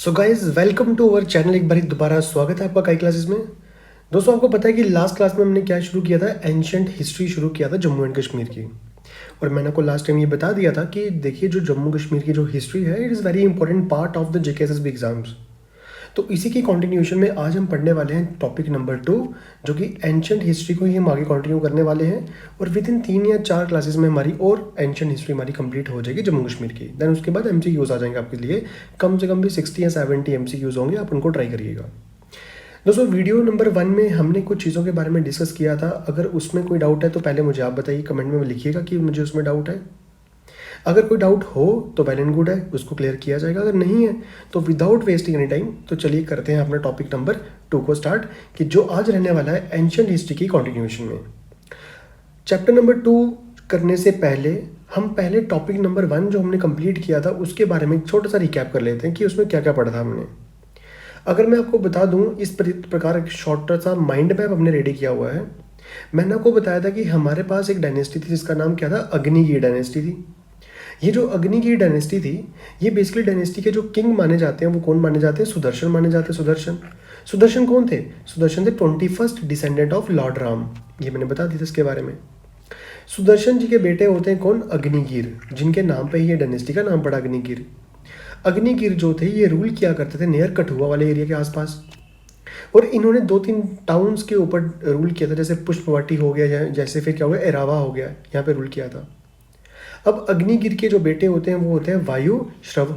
So guys welcome to our channel. एक बार दोबारा स्वागत है आपका कई क्लासेस में। दोस्तों, आपको पता है कि लास्ट क्लास में हमने क्या शुरू किया था? एंशंट हिस्ट्री शुरू किया था जम्मू एंड कश्मीर की। और मैंने आपको लास्ट टाइम ये बता दिया था कि देखिए, जो जम्मू कश्मीर की जो हिस्ट्री है, it is very important part of the JKSSB exams. तो इसी की कंटिन्यूएशन में आज हम पढ़ने वाले हैं टॉपिक नंबर 2, जो कि एंशंट हिस्ट्री को ही हम आगे कंटिन्यू करने वाले हैं। और विद इन 3 या 4 क्लासेस में हमारी और एंशंट हिस्ट्री हमारी कंप्लीट हो जाएगी जम्मू कश्मीर की। देन उसके बाद एमसीक्यूज आ जाएंगे आपके लिए। कम से कम भी 60 या 70 एमसीक्यूज होंगे, आप उनको ट्राई करिएगा। दोस्तों, वीडियो नंबर 1 में हमने कुछ चीज़ों के बारे में डिस्कस किया था। अगर उसमें कोई डाउट है तो पहले मुझे आप बताइए, कमेंट में लिखिएगा कि मुझे उसमें डाउट है। अगर कोई डाउट हो तो वेल एंड गुड है, उसको क्लियर किया जाएगा। अगर नहीं है तो विदाउट वेस्टिंग एनी टाइम तो चलिए करते हैं अपना टॉपिक नंबर 2 को स्टार्ट, कि जो आज रहने वाला है एंशिएंट हिस्ट्री की कंटिन्यूएशन में। चैप्टर नंबर 2 करने से पहले हम पहले टॉपिक नंबर 1 जो हमने कंप्लीट किया था उसके बारे में एक छोटा सा रिकैप कर लेते हैं कि उसमें क्या क्या पढ़ा था हमने। अगर मैं आपको बता दूं, इस प्रकार एक शॉर्ट सा माइंड मैप हमने रेडी किया हुआ है। मैंने आपको बताया था कि हमारे पास एक डायनेस्टी थी जिसका नाम क्या था? अग्निगीर डायनेस्टी थी। ये जो अग्निगीर डायनेस्टी थी, ये बेसिकली डायनेस्टी के जो किंग माने जाते हैं वो कौन माने जाते हैं? सुदर्शन माने जाते हैं। सुदर्शन सुदर्शन कौन थे? सुदर्शन थे 21st descendant of Lord Ram. ये मैंने बता दिया था इसके बारे में। सुदर्शन जी के बेटे होते हैं कौन? अग्निगीर, जिनके नाम पे ही ये डायनेस्टी का नाम पड़ा अग्निगीर। अग्निगीर जो थे ये रूल किया करते थे नियर कठुआ वाले एरिया के आसपास। और इन्होंने 2-3 टाउन्स के ऊपर रूल किया था, जैसे पुष्पवाटी हो गया, जैसे फिर क्या हो गया, एरावा हो गया, यहाँ पे रूल किया था। अब अग्निगीर के जो बेटे होते हैं वो होते हैं वायु श्रव।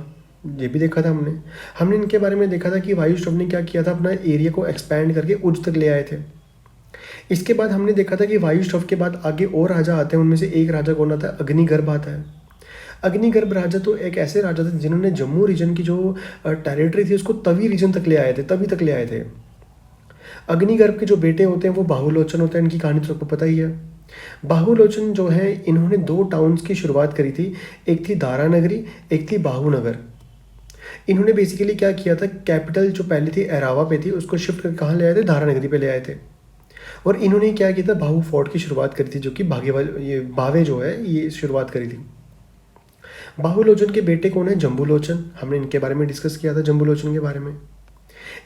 ये भी देखा था हमने। हमने इनके बारे में देखा था कि वायु श्रव ने क्या किया था, अपना एरिया को एक्सपैंड करके उच्च तक ले आए थे। इसके बाद हमने देखा था कि वायु श्रव के बाद आगे और राजा आते हैं। उनमें से एक राजा कौन आता है? अग्निगर्भ आता है। अग्निगर्भ राजा तो एक ऐसे राजा थे जिन्होंने जम्मू रीजन की जो टेरिटरी थी उसको तवी रीजन तक ले आए थे, तभी तक ले आए थे। अग्निगर्भ के जो बेटे होते हैं वो बाहुलोचन होते हैं। इनकी कहानी तो सबको पता ही है। बाहुलोचन जो है, इन्होंने 2 टाउन्स की शुरुआत करी थी। एक थी दारा नगरी, एक थी बाहुनगर। इन्होंने बेसिकली क्या किया था, कैपिटल जो पहले थी एरावा पे थी, उसको शिफ्ट कर कहाँ ले आए थे? दारा नगरी पे ले आए थे। और इन्होंने क्या किया था, बाहु फोर्ट की शुरुआत करी थी, जो कि ये बावे जो है ये शुरुआत करी थी। बाहुलोचन के बेटे कौन है? जम्बूलोचन। हमने इनके बारे में डिस्कस किया था, जम्बूलोचन के बारे में।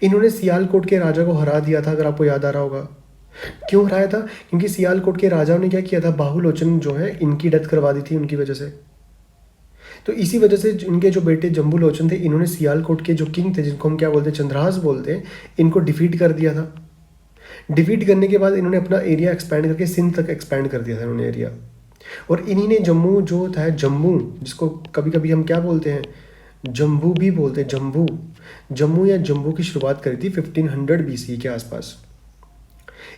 इन्होंने सियालकोट के राजा को हरा दिया था, अगर आपको याद आ रहा होगा। क्यों हराया था? क्योंकि सियालकोट के राजाओं ने क्या किया था, बाहुलोचन जो है इनकी डेथ करवा दी थी उनकी वजह से। तो इसी वजह से इनके जो बेटे जम्बूलोचन थे, इन्होंने सियालकोट के जो किंग थे, जिनको हम क्या बोलते हैं, चंद्रहास बोलते हैं, इनको डिफीट कर दिया था। डिफीट करने के बाद इन्होंने अपना एरिया एक्सपैंड करके सिंध तक एक्सपैंड कर दिया था इन्होंने एरिया। और इन्हीं ने जम्मू जो था, जम्मू जिसको कभी कभी हम क्या बोलते हैं, जम्बू भी बोलते हैं, जम्बू जम्मू या जम्बू की शुरुआत करी थी 1500 BC के आसपास।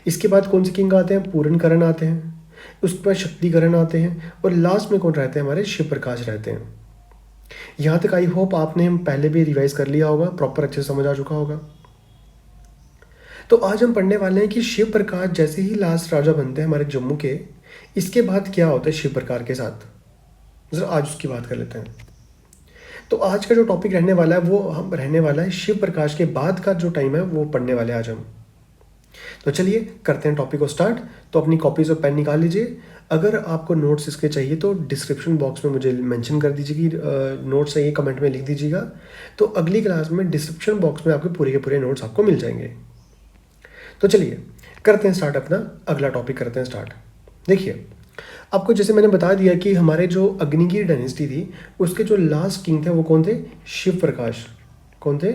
इसके बाद कौन से किंग आते हैं? पूरनकरण आते हैं, उसके बाद शक्तिकरण आते हैं, और लास्ट में कौन रहते हैं? हमारे शिव प्रकाश रहते हैं। यहाँ तक आई होप आपने हम पहले भी रिवाइज कर लिया होगा, प्रॉपर अच्छे से समझ आ चुका होगा। तो आज हम पढ़ने वाले हैं कि शिव प्रकाश जैसे ही लास्ट राजा बनते हैं हमारे जम्मू के, इसके बाद क्या होता है शिव प्रकाश के साथ, जरा आज उसकी बात कर लेते हैं। तो आज का जो टॉपिक रहने वाला है वो हम रहने वाला है शिव प्रकाश के बाद का जो टाइम है वो पढ़ने वाले आज हम। तो चलिए करते हैं टॉपिक को स्टार्ट। तो अपनी कॉपीज और पेन निकाल लीजिए। अगर आपको नोट्स इसके चाहिए तो डिस्क्रिप्शन बॉक्स में मुझे मेंशन कर दीजिए कि नोट्स चाहिए, कमेंट में लिख दीजिएगा। तो अगली क्लास में डिस्क्रिप्शन बॉक्स में आपके पूरे के पूरे नोट्स आपको मिल जाएंगे। तो चलिए करते हैं स्टार्ट, अपना अगला टॉपिक करते हैं स्टार्ट। देखिए, आपको जैसे मैंने बता दिया कि हमारे जो अग्निगीर डायनेस्टी थी उसके जो लास्ट किंग थे वो कौन थे? शिव प्रकाश। कौन थे?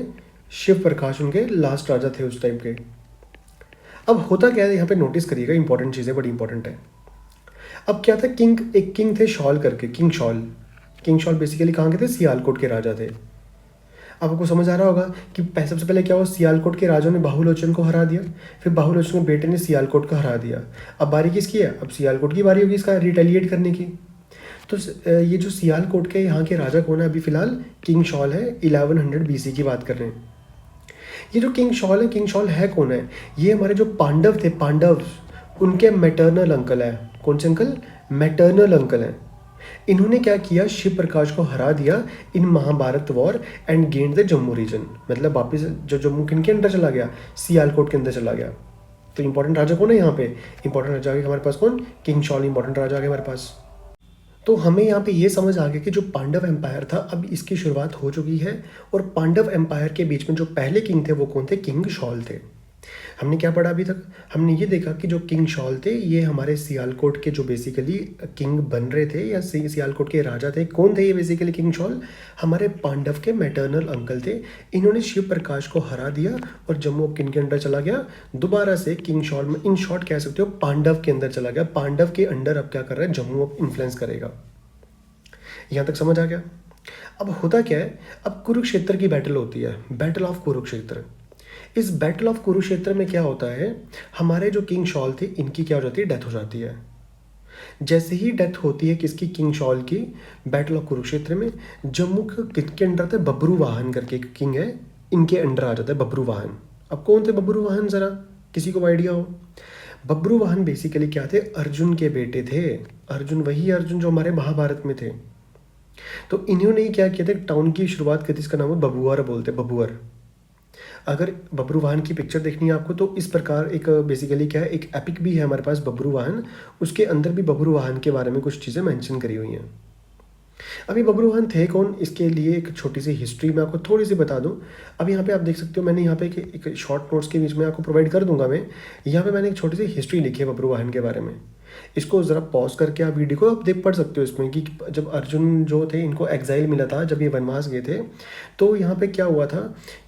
शिव प्रकाश उनके लास्ट राजा थे उस टाइप के। अब होता क्या है, यहाँ पे नोटिस करिएगा, इंपॉर्टेंट चीज़ है, बड़ी इंपॉर्टेंट है। अब क्या था, एक किंग थे शॉल करके, king shawl. King shawl basically कहाँ के थे? सियालकोट के राजा थे। अब आपको समझ आ रहा होगा कि सबसे पहले क्या हुआ, सियालकोट के राजाओं ने बाहुलोचन को हरा दिया, फिर बाहुलोचन के बेटे ने सियालकोट को हरा दिया। अब बारी किसकी है? अब सियालकोट की बारी होगी इसका रिटेलिएट करने की। तो ये जो सियालकोट के यहाँ के राजा कौन है अभी फिलहाल? किंग शॉल है। 1100 BC की बात कर रहे हैं। ये जो किंग शॉल है, किंग शॉल है कौन है? ये हमारे जो पांडव थे, पांडव, उनके मैटरनल अंकल है। कौन से अंकल? मैटरनल अंकल हैं। इन्होंने क्या किया, शिव प्रकाश को हरा दिया in Mahabharat war and gained the Jammu region. मतलब वापिस जो जम्मू किनके अंदर चला गया? सियालकोट के अंदर चला गया। तो इंपॉर्टेंट राजा कौन है यहाँ पे? इंपॉर्टेंट राजा आ गया हमारे पास कौन? किंग शॉल इंपॉर्टेंट राजा आ गया हमारे पास। तो हमें यहाँ पे ये समझ आ गया कि जो पांडव एम्पायर था अब इसकी शुरुआत हो चुकी है। और पांडव एम्पायर के बीच में जो पहले किंग थे वो कौन थे? किंग शॉल थे। हमने क्या पढ़ा अभी तक? हमने ये देखा कि जो किंग शॉल थे ये हमारे सियालकोट के जो बेसिकली किंग बन रहे थे या सियालकोट के राजा थे। कौन थे ये बेसिकली किंग शॉल? हमारे पांडव के मैटरनल अंकल थे। इन्होंने शिव प्रकाश को हरा दिया और जम्मू अब किन के अंडर चला गया? दोबारा से किंग शॉल में, इन शॉर्ट कह सकते हो, पांडव के अंदर चला गया। पांडव के अंडर अब क्या कर रहा है? जम्मू अब इन्फ्लुएंस करेगा। यहाँ तक समझ आ गया? अब होता क्या है, अब कुरुक्षेत्र की बैटल होती है, बैटल ऑफ कुरुक्षेत्र। इस बैटल ऑफ कुरुक्षेत्र में क्या होता है, हमारे जो किंग शॉल थे इनकी क्या हो जाती है? डेथ हो जाती है। जैसे ही डेथ होती है किसकी? किंग शॉल की। बैटल ऑफ कुरुक्षेत्र में जम्मू किसके अंडर थे? बब्रू वाहन करके एक किंग है, इनके अंडर आ जाता है बब्रू वाहन। अब कौन थे बब्रू वाहन? जरा किसी को आइडिया हो? बब्रू वाहन बेसिकली क्या थे? अर्जुन के बेटे थे। अर्जुन, वही अर्जुन जो हमारे महाभारत में थे। तो इन्होंने क्या किया था? टाउन की शुरुआत की थी, इसका नाम है बबुआर, बोलते बबुअर। अगर बब्रू वाहन की पिक्चर देखनी है आपको तो इस प्रकार एक बेसिकली क्या है, एक एपिक भी है हमारे पास बब्रू वाहन। उसके अंदर भी बब्रू वाहन के बारे में कुछ चीज़ें मेंशन करी हुई हैं। अभी बब्रू वाहन थे कौन, इसके लिए एक छोटी सी हिस्ट्री मैं आपको थोड़ी सी बता दूं। अब यहाँ पे आप देख सकते हो, मैंने यहाँ पे एक शॉर्ट नोट्स के बीच में आपको प्रोवाइड कर दूंगा। मैं यहाँ पे मैंने एक छोटी सी हिस्ट्री लिखी है बब्रू वाहन के बारे में। इसको ज़रा पॉज करके आप वीडियो को आप देख पढ़ सकते हो इसमें कि जब अर्जुन जो थे इनको एग्जाइल मिला था, जब ये वनवास गए थे, तो यहाँ पे क्या हुआ था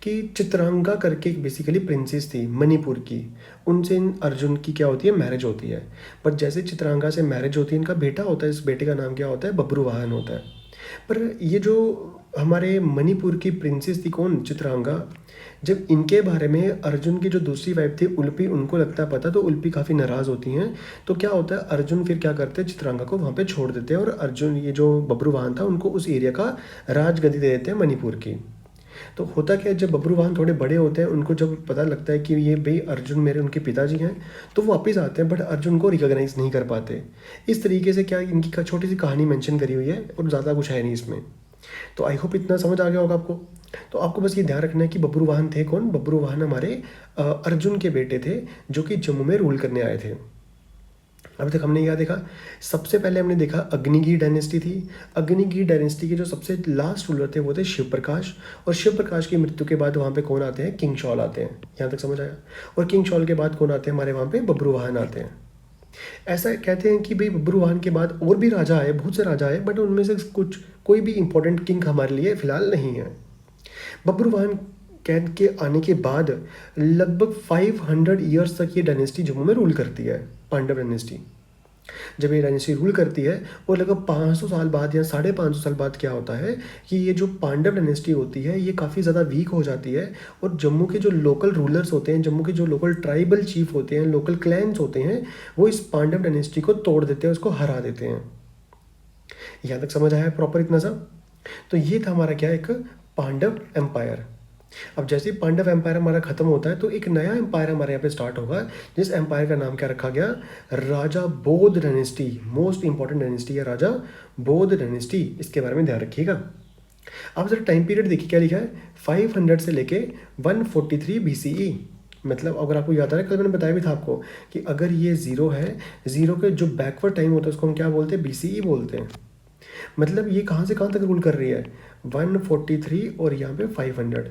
कि चित्रांगा करके एक बेसिकली प्रिंसेस थी मणिपुर की, उनसे इन अर्जुन की क्या होती है? मैरिज होती है। पर जैसे चित्रांगा से मैरिज होती है, इनका बेटा होता है, इस बेटे का नाम क्या होता है? बब्रू वाहन होता है। पर ये जो हमारे मणिपुर की प्रिंसेस थी कौन? चित्रांगा। जब इनके बारे में अर्जुन की जो दूसरी वाइफ थी उल्पी, उनको लगता है पता, तो उल्पी काफ़ी नाराज़ होती हैं। तो क्या होता है, अर्जुन फिर क्या करते हैं? चित्रांगा को वहाँ पे छोड़ देते हैं और अर्जुन, ये जो बब्रू वाहन था, उनको उस एरिया का राजगद्दी दे देते हैं मणिपुर की। तो होता क्या है, जब बब्रू वाहन थोड़े बड़े होते हैं, उनको जब पता लगता है कि ये भाई अर्जुन मेरे उनके पिताजी हैं, तो वो वापस आते हैं, बट अर्जुन को रिकॉग्नाइज नहीं कर पाते। इस तरीके से क्या इनकी छोटी सी कहानी मेंशन करी हुई है और ज़्यादा कुछ है नहीं इसमें। तो आई होप इतना समझ आ गया होगा आपको। तो आपको बस ये ध्यान रखना है कि बब्रू वाहन थे कौन? बब्रू वाहन हमारे अर्जुन के बेटे थे जो कि जम्मू में रूल करने आए थे। अभी तक हमने क्या देखा? सबसे पहले हमने देखा अग्निगी डायनेस्टी थी। अग्निगी डायनेस्टी के जो सबसे लास्ट रूलर थे वो थे शिव प्रकाश। और शिव प्रकाश की मृत्यु के बाद वहाँ पे कौन आते हैं? किंग शॉल आते हैं। यहाँ तक समझ आया? और किंग शॉल के बाद कौन आते हैं हमारे वहाँ पे? बब्रू वाहन आते हैं। ऐसा कहते हैं कि भाई बब्रू वाहन के बाद और भी राजा आए, बहुत से राजा आए, बट उनमें से कुछ कोई भी इंपॉर्टेंट किंग हमारे लिए फिलहाल नहीं है। बब्रू वाहन कैद के आने के बाद लगभग 500 ईयर्स तक ये डायनेस्टी जम्मू में रूल करती है, पांडव डायनेस्टी। जब ये डायनेस्टी रूल करती है और लगभग 500 साल बाद या 550 साल बाद क्या होता है कि ये जो पांडव डायनेस्टी होती है ये काफ़ी ज़्यादा वीक हो जाती है। और जम्मू के जो लोकल रूलर्स होते हैं, जम्मू के जो लोकल ट्राइबल चीफ होते हैं, लोकल क्लैंस होते हैं, वो इस पांडव डायनेस्टी को तोड़ देते हैं, उसको हरा देते हैं। यहाँ तक समझ आया प्रॉपर इतना सब? तो ये था हमारा क्या, एक पांडव एम्पायर। अब जैसे ही पांडव एम्पायर हमारा खत्म होता है तो एक नया एम्पायर हमारे यहाँ पे स्टार्ट होगा, जिस एम्पायर का नाम क्या रखा गया? राजा बोध डायनेस्टी। मोस्ट इंपॉर्टेंट डायनेस्टी है राजा बोध डायनेस्टी, इसके बारे में ध्यान रखिएगा। अब जरा टाइम पीरियड देखिए क्या लिखा है, 500 से लेके 143 BCE। मतलब अगर आपको याद आ रहा है, कल मैंने बताया भी था आपको कि अगर ये ज़ीरो है, ज़ीरो के जो बैकवर्ड टाइम होता है उसको हम क्या बोलते हैं? BCE बोलते हैं। मतलब ये कहाँ से कहाँ तक रूल कर रही है? 143 और यहाँ पे 500,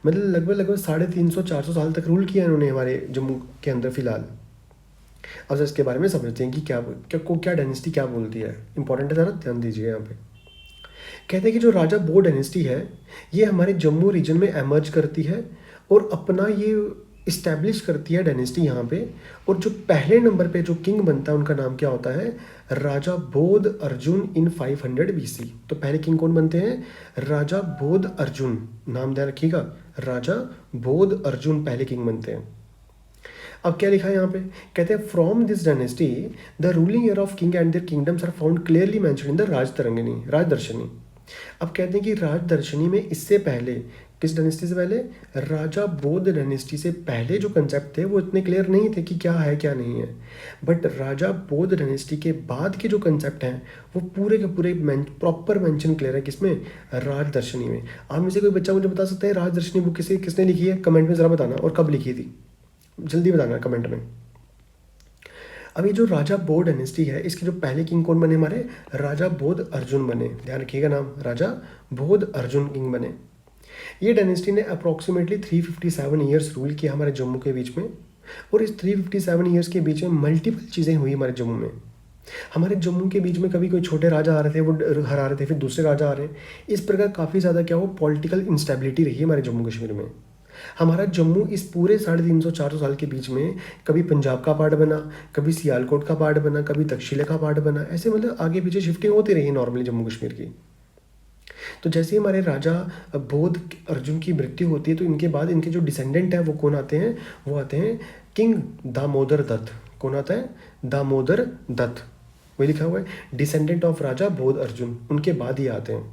मतलब लगभग 350-400 साल तक रूल किया इन्होंने हमारे जम्मू के अंदर फिलहाल। अब इसके बारे में समझते हैं कि क्या डायनेस्टी क्या बोलती है। इंपॉर्टेंट है, ज़रा ध्यान दीजिए यहाँ पे। कहते हैं कि जो राजा बोध डायनेस्टी है ये हमारे जम्मू रीजन में एमर्ज करती है और अपना ये इस्टेब्लिश करती है डायनेस्टी यहाँ पे। और जो पहले नंबर पे जो किंग बनता है उनका नाम क्या होता है? राजा बोध अर्जुन इन 500 BC। तो पहले किंग कौन बनते हैं? राजा बोध अर्जुन, नाम ध्यान रखिएगा, राजा बोध अर्जुन पहले किंग बनते हैं। अब क्या लिखा है यहाँ पे? कहते हैं from this dynasty the ruling year of king and their kingdoms are found clearly mentioned in the Rajdarshani. अब कहते हैं कि राजदर्शनी में इससे पहले, किस डायनेस्टी से पहले? राजा बोध डायनेस्टी से पहले जो कंसेप्ट थे वो इतने क्लियर नहीं थे कि क्या है क्या नहीं है। बट राजा बोध डायनेस्टी के बाद के जो कंसेप्ट हैं वो पूरे के पूरे प्रॉपर मेंशन क्लियर है, किसमें? राजदर्शनी में। आप में से कोई बच्चा मुझे बता सकता है राजदर्शनी बुक किसने लिखी है? कमेंट में ज़रा बताना, और कब लिखी थी, जल्दी बताना कमेंट में। अब ये जो राजा बोध डायनेस्टी है, इसके जो पहले किंग कौन बने हमारे, राजा बोध अर्जुन बने। ध्यान रखिएगा नाम, राजा बोध अर्जुन किंग बने। ये डायनेस्टी ने अप्रॉक्सीमेटली 357 ईयर्स रूल किया हमारे जम्मू के बीच में। और इस 357 ईयर्स के बीच में मल्टीपल चीज़ें हुई हमारे जम्मू में। हमारे जम्मू के बीच में कभी कोई छोटे राजा आ रहे थे, वो हरा रहे थे, फिर दूसरे राजा आ रहे हैं। इस प्रकार काफ़ी ज़्यादा क्या हो, पॉलिटिकल इंस्टेबिलिटी रही है हमारे जम्मू कश्मीर में। हमारा जम्मू इस पूरे 350-400 साल के बीच में कभी पंजाब का पार्ट बना, कभी सियालकोट का पार्ट बना, कभी तक्षशिला का पार्ट बना, ऐसे मतलब आगे पीछे शिफ्टिंग होती रही नॉर्मली जम्मू कश्मीर की। तो जैसे ही हमारे राजा बोध अर्जुन की मृत्यु होती है, तो इनके बाद इनके जो डिसेंडेंट हैं वो कौन आते हैं, वो आते हैं किंग दामोदर दत्त। कौन आता है, दामोदर दत्त, वही लिखा हुआ है, डिसेंडेंट ऑफ राजा बोध अर्जुन, उनके बाद ही आते हैं।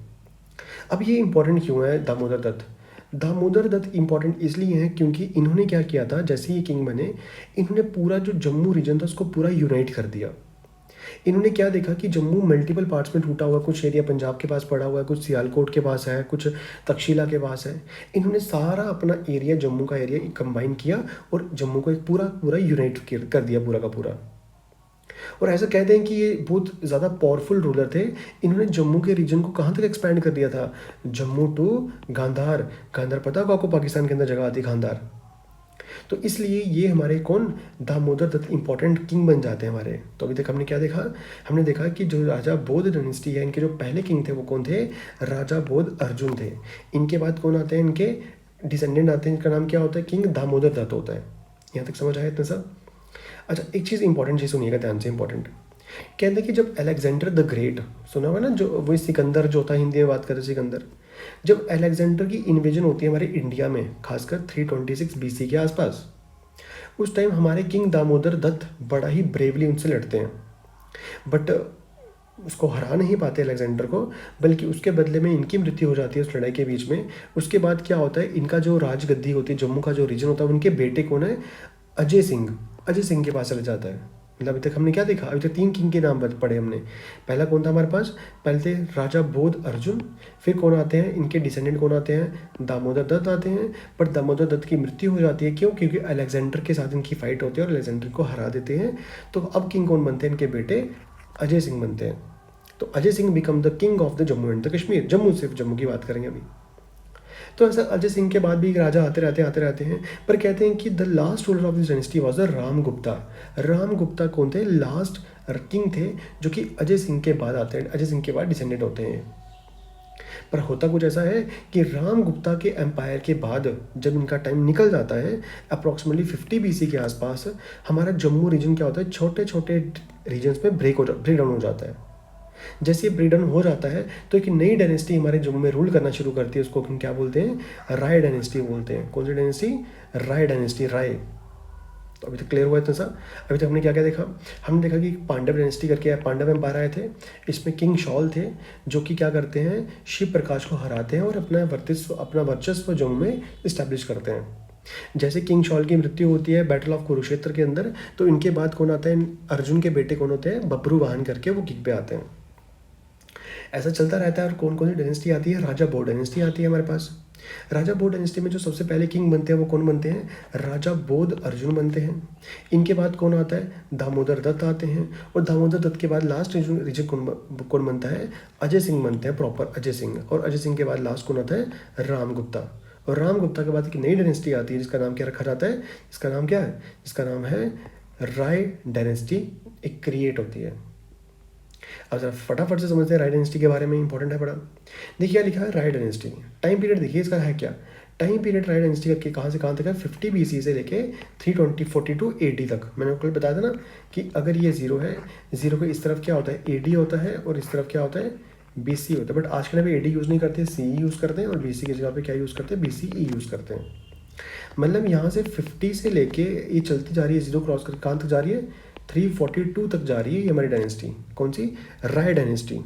अब ये इंपॉर्टेंट क्यों है दामोदर दत्त? दामोदर दत्त इंपॉर्टेंट इसलिए हैं क्योंकि इन्होंने क्या किया था, जैसे ही किंग बने, इन्होंने पूरा जो जम्मू रीजन था उसको पूरा यूनाइट कर दिया। इन्होंने क्या देखा कि जम्मू मल्टीपल पार्ट्स में टूटा हुआ, कुछ एरिया पंजाब के पास पड़ा हुआ है, कुछ सियालकोट के पास है, कुछ तक्षशिला के पास है। इन्होंने सारा अपना एरिया, जम्मू का एरिया कंबाइन किया और जम्मू को एक पूरा पूरा यूनाइट कर दिया पूरा का पूरा। और ऐसा कहते हैं कि ये बहुत ज़्यादा पावरफुल रूलर थे। इन्होंने जम्मू के रीजन को कहाँ तक एक्सपैंड कर दिया था, जम्मू टू गांधार। गांधार पता होगा आपको, पाकिस्तान के अंदर जगह आती है गांधार। तो इसलिए ये हमारे कौन, दामोदर दत्त इंपॉर्टेंट किंग बन जाते हैं हमारे। तो अभी तक हमने क्या देखा, हमने देखा कि जो राजा बोध डायनेस्टी है, इनके जो पहले किंग थे वो कौन थे, राजा बोध अर्जुन थे। इनके बाद कौन आते हैं, इनके डिसेंडेंट आते हैं, इनका नाम क्या होता है, किंग दामोदर दत्त होता है। यहाँ तक समझ आया इतना सब? अच्छा, एक चीज़ इंपॉर्टेंट चीज़ सुनिएगा ध्यान से, इंपॉर्टेंट। कहते हैं कि जब अलेक्जेंडर द ग्रेट, सुना हुआ ना, जो वही सिकंदर जो होता है, हिंदी में बात करें सिकंदर, जब अलेक्जेंडर की इन्वेजन होती है हमारे इंडिया में, खासकर 326 BC के आसपास, उस टाइम हमारे किंग दामोदर दत्त बड़ा ही ब्रेवली उनसे लड़ते हैं, बट उसको हरा नहीं पाते अलेक्जेंडर को, बल्कि उसके बदले में इनकी मृत्यु हो जाती है उस लड़ाई के बीच में। उसके बाद क्या होता है, इनका जो राजगद्दी होती है, जम्मू का जो रीजन होता है, उनके बेटे कौन है, अजय सिंह, अजय सिंह के पास चला जाता है। मतलब अभी तक हमने क्या देखा, अभी तक 3 किंग के नाम पढ़े हमने। पहला कौन था हमारे पास, पहले थे राजा बोध अर्जुन, फिर कौन आते हैं, इनके डिसेंडेंट कौन आते हैं, दामोदर दत्त आते हैं। पर दामोदर दत्त की मृत्यु हो जाती है, क्यों, क्योंकि अलेक्जेंडर के साथ इनकी फाइट होती है और अलेक्जेंडर को हरा देते हैं। तो अब किंग कौन बनते हैं, इनके बेटे अजय सिंह बनते हैं। तो Ajay Singh become the king of the Jammu and the Kashmir. Jammu, सिर्फ जम्मू की बात करेंगे अभी। तो ऐसा अजय सिंह के बाद भी राजा आते रहते हैं। पर कहते हैं कि the last ruler of this dynasty was the Ram Gupta. Ram Gupta कौन थे, लास्ट किंग थे, जो कि अजय सिंह के बाद आते हैं, अजय सिंह के बाद डिसेंडेंट होते हैं। पर होता कुछ ऐसा है कि राम गुप्ता के एम्पायर के बाद जब इनका टाइम निकल जाता है, अप्रॉक्सीमेटली 50 BC के आसपास, हमारा जम्मू रीजन क्या होता है, छोटे छोटे रीजन्स में ब्रेक डाउन हो जाता है। जैसे ये ब्रेक डाउन हो जाता है, तो एक नई डायनेस्टी हमारे जम्मू में रूल करना शुरू करती है। उसको हम क्या बोलते हैं, राय डायनेस्टी बोलते हैं। कौन सी डायनेस्टी, राय डायनेस्टी, राय। तो अभी तक क्लियर हुआ इतना सा? अभी तक हमने क्या क्या देखा, हमने देखा कि पांडव डायनेस्टी करके पांडव एम्पायर आए थे। इसमें किंग शॉल थे, जो कि क्या करते हैं, शिव प्रकाश को हराते हैं और अपना वर्चस्व जम्मू में इस्टेब्लिश करते हैं। जैसे किंग शॉल की मृत्यु होती है बैटल ऑफ कुरुक्षेत्र के अंदर, तो इनके बाद कौन आता है, अर्जुन के बेटे कौन होते हैं, बब्रू वाहन करके वो किंग पे आते हैं। ऐसा चलता रहता है। और कौन कौन सी डायनेस्टी आती है, राजा बोध डायनेस्टी आती है हमारे पास। राजा बोध डायनेस्टी में जो सबसे पहले किंग बनते हैं वो कौन बनते हैं, राजा बोध अर्जुन बनते हैं। इनके बाद कौन आता है, दामोदर दत्त आते हैं। और दामोदर दत्त के बाद लास्ट रीजन कौन बनता है, अजय सिंह बनते हैं, प्रॉपर अजय सिंह। और अजय सिंह के बाद लास्ट कौन आता है, राम गुप्ता। और राम गुप्ता के बाद एक नई डायनेस्टी आती है, जिसका नाम क्या रखा जाता है, जिसका नाम क्या है, जिसका नाम है राय डायनेस्टी, एक क्रिएट होती है। अब जरा फटाफट से समझते हैं राय डायनेस्टी के बारे में, इंपॉर्टेंट है बड़ा। देखिए क्या लिखा है, राय डायनेस्टी टाइम पीरियड देखिए इसका है क्या। टाइम पीरियड राय डायनेस्टी का कहाँ से कहाँ तक है, 50 BC से लेके 342 AD तक। मैंने आपको बताया था ना कि अगर ये 0 है, 0 के इस तरफ क्या होता है, AD होता है, और इस तरफ क्या होता है, BC होता है। बट आज के टाइम पे AD यूज़ नहीं करते, CE यूज़ करते हैं, और BC की जगह पे क्या यूज़ करते हैं, BCE यूज़ करते हैं। मतलब यहाँ से 50 से लेके ये चलती जा रही है, 0 क्रॉस करके कहाँ तक जा रही है, 342 तक जा रही है ये हमारी डायनेस्टी। कौन सी, राय डायनेस्टी।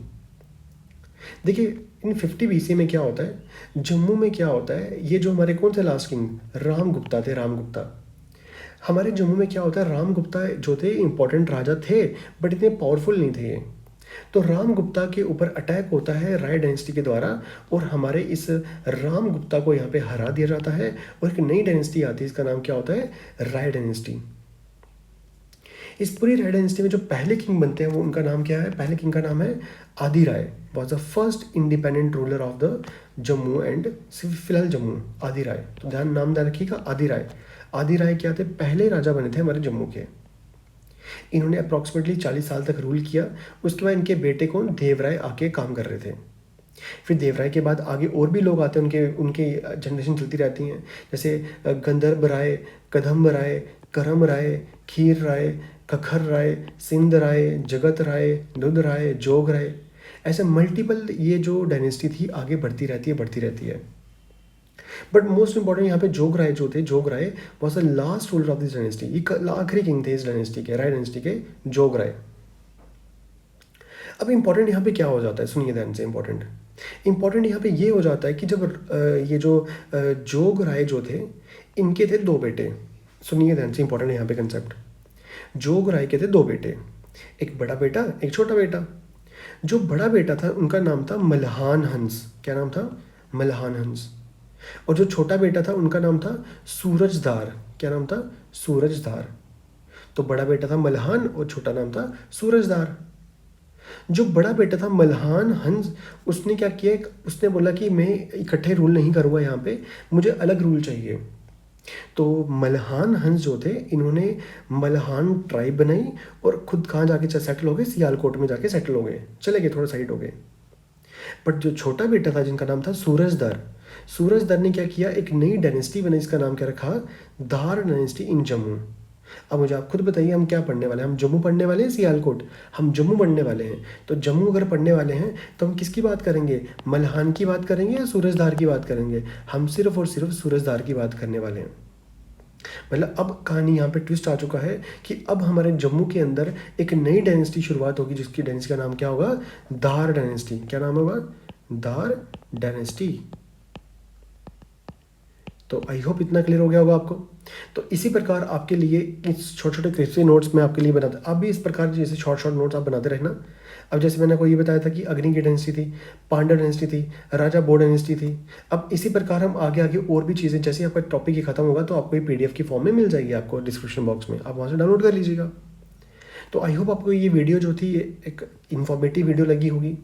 देखिए इन 50 BC में क्या होता है, जम्मू में क्या होता है, ये जो हमारे कौन से लास्ट किंग, राम गुप्ता थे, राम गुप्ता। हमारे जम्मू में क्या होता है, राम गुप्ता जो थे इंपॉर्टेंट राजा थे, बट इतने पावरफुल नहीं थे। तो राम गुप्ता के ऊपर अटैक होता है राय डायनेस्टी के द्वारा, और हमारे इस राम गुप्ता को यहाँ पे हरा दिया जाता है, और एक नई डायनेस्टी आती है, इसका नाम क्या होता है, राय डायनेस्टी। इस पूरी राय डायनेस्टी में जो पहले किंग बनते हैं वो उनका नाम क्या है? पहले किंग का नाम है Adi Rai. Was the first independent ruler of the Jammu and फिलहाल जम्मू, आदि राय। तो नाम ध्यान रखिएगा, आदि राय। आदि राय क्या थे? पहले राजा बने थे हमारे जम्मू के। इन्होंने अप्रॉक्सीमेटली 40 साल तक रूल किया। उसके बाद इनके बेटे कौन? देवराय आके काम कर रहे थे। फिर देवराय के बाद आगे और भी लोग आते हैं, उनके उनके जनरेशन चलती रहती हैं, जैसे गंधर्व राय, कदम्ब राय, करम राय, खीर राय, कखर राय, सिंध राय, जगत राय, दुध राय, जोग राय। ऐसे मल्टीपल ये जो डायनेस्टी थी आगे बढ़ती रहती है। बट मोस्ट इंपॉर्टेंट यहाँ पे जोग राय जो थे, Jog Rai was the last ruler of this dynasty. ये आखिरी किंग थे इस डायनेस्टी के, राय डायनेस्टी के, जोग राय। अब इंपॉर्टेंट यहाँ पे क्या हो जाता है, सुनिए ध्यान से। इंपॉर्टेंट यहाँ पे ये हो जाता है कि जब ये जो जोग राय जो थे, इनके थे 2 बेटे। सुनिए ध्यान से, इंपॉर्टेंट यहाँ पे कंसेप्ट। जोग राय के थे 2 बेटे, एक बड़ा बेटा, एक छोटा बेटा। जो बड़ा बेटा था उनका नाम था मल्हान हंस। क्या नाम था? मल्हान हंस। और जो छोटा बेटा था उनका नाम था सूरजदार। क्या नाम था? सूरजदार। तो बड़ा बेटा था मल्हान और छोटा नाम था सूरजदार। जो बड़ा बेटा था मल्हान हंस, उसने क्या किया, उसने बोला कि मैं इकट्ठे रूल नहीं करूँगा यहाँ पे, मुझे अलग रूल चाहिए। तो मल्हान हंस जो थे, इन्होंने मल्हान ट्राइब बनाई और खुद कहाँ जाके सेटल हो गए? सियालकोट में जाके सेटल हो गए, चले गए, थोड़ा साइड हो गए। बट जो छोटा बेटा था जिनका नाम था सूरजदर, सूरजदर ने क्या किया? एक नई डायनेस्टी बनाई, इसका नाम क्या रखा? दार डायनेस्टी इन जम्मू। अब मुझे आप खुद बताइए, हम क्या पढ़ने वाले हैं? हम जम्मू पढ़ने वाले हैं, सियालकोट? हम जम्मू पढ़ने वाले हैं। तो जम्मू अगर पढ़ने वाले हैं तो हम किसकी बात करेंगे? मल्हान की बात करेंगे या सूरजदार की बात करेंगे? हम सिर्फ और सिर्फ सूरजदार की बात करने वाले हैं। मतलब अब कहानी यहाँ पे ट्विस्ट आ चुका है कि अब हमारे जम्मू के अंदर एक नई डायनेस्टी शुरुआत होगी, जिसकी डायनेस्टी का नाम क्या होगा? दार डायनेस्टी। क्या नाम होगा? दार डायनेस्टी। तो आई होप इतना क्लियर हो गया होगा आपको। तो इसी प्रकार आपके लिए इस छोटे छोटे क्रिस्पी नोट्स मैं आपके लिए बनाता, आप भी इस प्रकार जैसे शॉर्ट नोट्स आप बनाते रहना। अब जैसे मैंने आपको ये बताया था कि अग्नि की डायनेस्टी थी, पांड्या डायनेस्टी थी, राजा बोड़ डायनेस्टी थी। अब इसी प्रकार हम आगे आगे और भी चीज़ें, जैसे आपका टॉपिक ही खत्म होगा तो आपको ये PDF की फॉर्म में मिल जाएगी आपको डिस्क्रिप्शन बॉक्स में, आप वहाँ से डाउनलोड कर लीजिएगा। तो आई होप आपको ये वीडियो जो थी एक इन्फॉर्मेटिव वीडियो लगी होगी।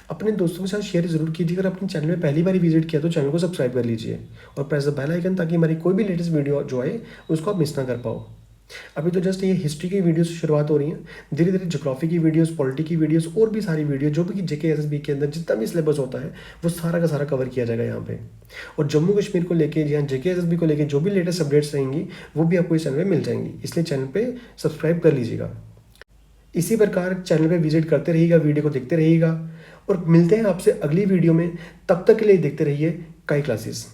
अपने दोस्तों के साथ शेयर जरूर कीजिए। अगर अपने चैनल में पहली बार विजिट किया तो चैनल को सब्सक्राइब कर लीजिए और प्रेस द बेल आइकन, ताकि हमारी कोई भी लेटेस्ट वीडियो जो आए उसको आप मिस ना कर पाओ। अभी तो जस्ट ये हिस्ट्री की वीडियो से शुरुआत हो रही है, धीरे धीरे ज्योग्राफी की वीडियोस, पॉलिटी की वीडियोस और भी सारी वीडियो जो भी JK SSB के अंदर जितना भी सिलेबस होता है वो सारा का सारा कवर किया जाएगा यहाँ पे। और जम्मू कश्मीर को लेके या JK SSB को लेके जो भी लेटेस्ट अपडेट्स रहेंगी वो भी आपको इस चैनल पर मिल जाएंगी, इसलिए चैनल पर सब्सक्राइब कर लीजिएगा। इसी प्रकार चैनल पे विजिट करते रहिएगा, वीडियो को देखते रहिएगा और मिलते हैं आपसे अगली वीडियो में। तब तक के लिए देखते रहिए काई क्लासेस।